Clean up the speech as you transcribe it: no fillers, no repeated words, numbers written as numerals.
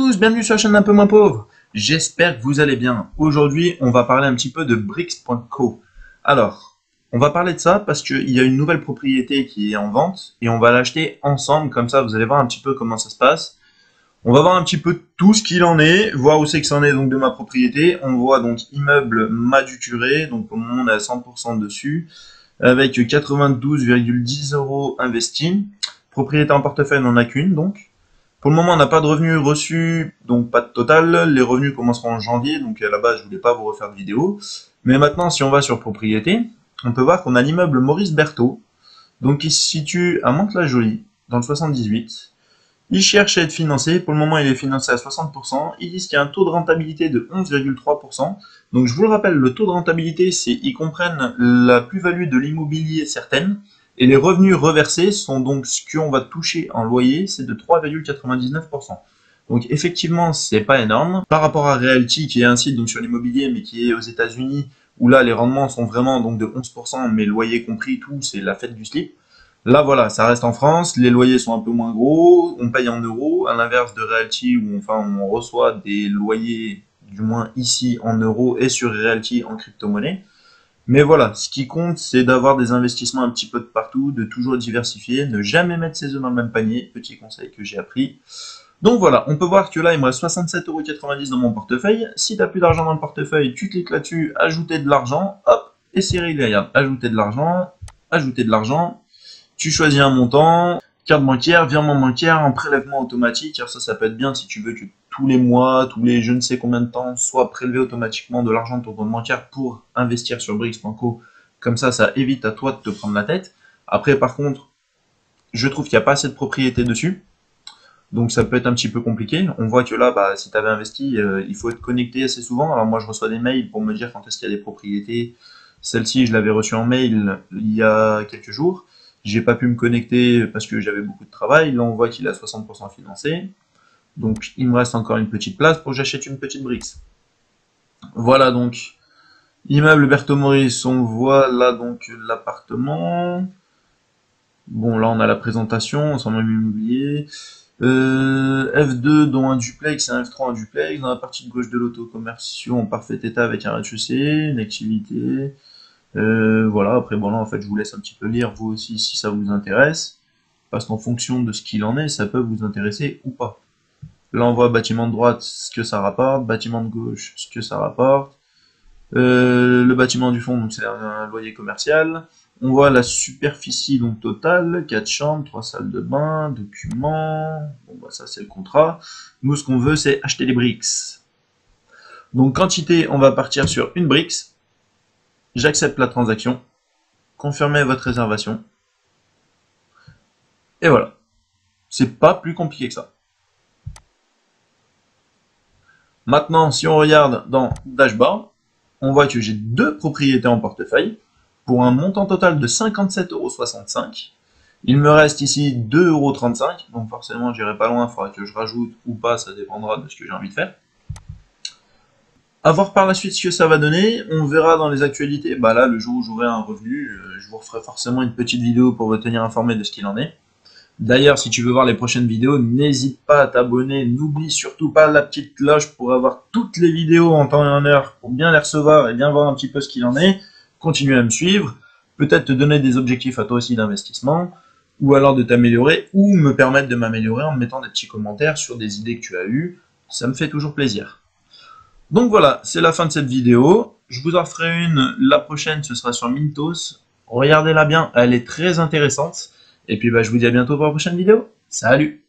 tous, bienvenue sur la chaîne d'un peu moins pauvre. J'espère que vous allez bien. Aujourd'hui, on va parler un petit peu de Bricks.co. Alors, on va parler de ça parce qu'il y a une nouvelle propriété qui est en vente et on va l'acheter ensemble, comme ça vous allez voir un petit peu comment ça se passe. On va voir un petit peu tout ce qu'il en est, voir où c'est que ça en est donc de ma propriété. On voit donc immeuble Maduturé, donc au moment on est à 100% dessus, avec 92,10 € investis. Propriété en portefeuille, on n'en a qu'une donc. Pour le moment, on n'a pas de revenus reçus, donc pas de total. Les revenus commenceront en janvier, donc à la base, je voulais pas vous refaire de vidéo. Mais maintenant, si on va sur propriété, on peut voir qu'on a l'immeuble Maurice Berthaud, donc qui se situe à Mantes-la-Jolie, dans le 78. Il cherche à être financé. Pour le moment, il est financé à 60%. Ils disent qu'il y a un taux de rentabilité de 11,3%. Donc, je vous le rappelle, le taux de rentabilité, c'est ils comprennent la plus-value de l'immobilier certaine. Et les revenus reversés sont donc ce qu'on va toucher en loyer, c'est de 3,99%. Donc effectivement, c'est pas énorme. Par rapport à Realty, qui est un site donc sur l'immobilier, mais qui est aux États-Unis, où là les rendements sont vraiment donc de 11%, mais loyer compris, tout, c'est la fête du slip. Là voilà, ça reste en France, les loyers sont un peu moins gros, on paye en euros, à l'inverse de Realty, où on reçoit des loyers, du moins ici, en euros, et sur Realty en crypto-monnaie. Mais voilà, ce qui compte, c'est d'avoir des investissements un petit peu de partout, de toujours diversifier, ne jamais mettre ses œufs dans le même panier, petit conseil que j'ai appris. Donc voilà, on peut voir que là, il me reste 67,90 € dans mon portefeuille. Si tu n'as plus d'argent dans le portefeuille, tu cliques là-dessus, ajouter de l'argent, hop, et c'est réglé, regarde, ajouter de l'argent, tu choisis un montant, carte bancaire, virement bancaire, en prélèvement automatique. Alors ça peut être bien si tu veux que tous les mois, tous les je ne sais combien de temps, soit prélevé automatiquement de l'argent de ton compte bancaire pour investir sur Bricks.co. Comme ça évite à toi de te prendre la tête. Après, par contre, je trouve qu'il n'y a pas assez de propriété dessus. Donc ça peut être un petit peu compliqué. On voit que là, si tu avais investi, il faut être connecté assez souvent. Alors moi, je reçois des mails pour me dire quand est-ce qu'il y a des propriétés. Celle-ci, je l'avais reçue en mail il y a quelques jours. J'ai pas pu me connecter parce que j'avais beaucoup de travail. Là, on voit qu'il est à 60% financé. Donc, il me reste encore une petite place pour que j'achète une petite Bricks. Voilà donc, immeuble Berthaud Maurice, on voit là donc l'appartement. Bon, là, on a la présentation, ensemble immobilier. F2, dont un duplex et un F3 un duplex. Dans la partie de gauche de l'auto-commercio, en parfait état avec un rez-de-chaussée, une activité. Voilà, après bon là en fait je vous laisse un petit peu lire vous aussi si ça vous intéresse, parce qu'en fonction de ce qu'il en est, ça peut vous intéresser ou pas. Là on voit bâtiment de droite ce que ça rapporte, bâtiment de gauche ce que ça rapporte, le bâtiment du fond donc c'est un loyer commercial, on voit la superficie donc totale, 4 chambres, 3 salles de bain, documents, bon ça c'est le contrat, nous ce qu'on veut c'est acheter les bricks. Donc quantité, on va partir sur une bricks. J'accepte la transaction, confirmez votre réservation, et voilà. C'est pas plus compliqué que ça. Maintenant, si on regarde dans Dashboard, on voit que j'ai deux propriétés en portefeuille, pour un montant total de 57,65 €. Il me reste ici 2,35 €, donc forcément j'irai pas loin, il faudra que je rajoute ou pas, ça dépendra de ce que j'ai envie de faire. À voir par la suite ce que ça va donner, on verra dans les actualités, là le jour où j'aurai un revenu, je vous referai forcément une petite vidéo pour vous tenir informé de ce qu'il en est. D'ailleurs, si tu veux voir les prochaines vidéos, n'hésite pas à t'abonner, n'oublie surtout pas la petite cloche pour avoir toutes les vidéos en temps et en heure, pour bien les recevoir et bien voir un petit peu ce qu'il en est. Continue à me suivre, peut-être te donner des objectifs à toi aussi d'investissement, ou alors de t'améliorer, ou me permettre de m'améliorer en me mettant des petits commentaires sur des idées que tu as eues, ça me fait toujours plaisir. Donc voilà, c'est la fin de cette vidéo. Je vous en ferai une, la prochaine, ce sera sur Mintos. Regardez-la bien, elle est très intéressante. Et puis je vous dis à bientôt pour la prochaine vidéo. Salut!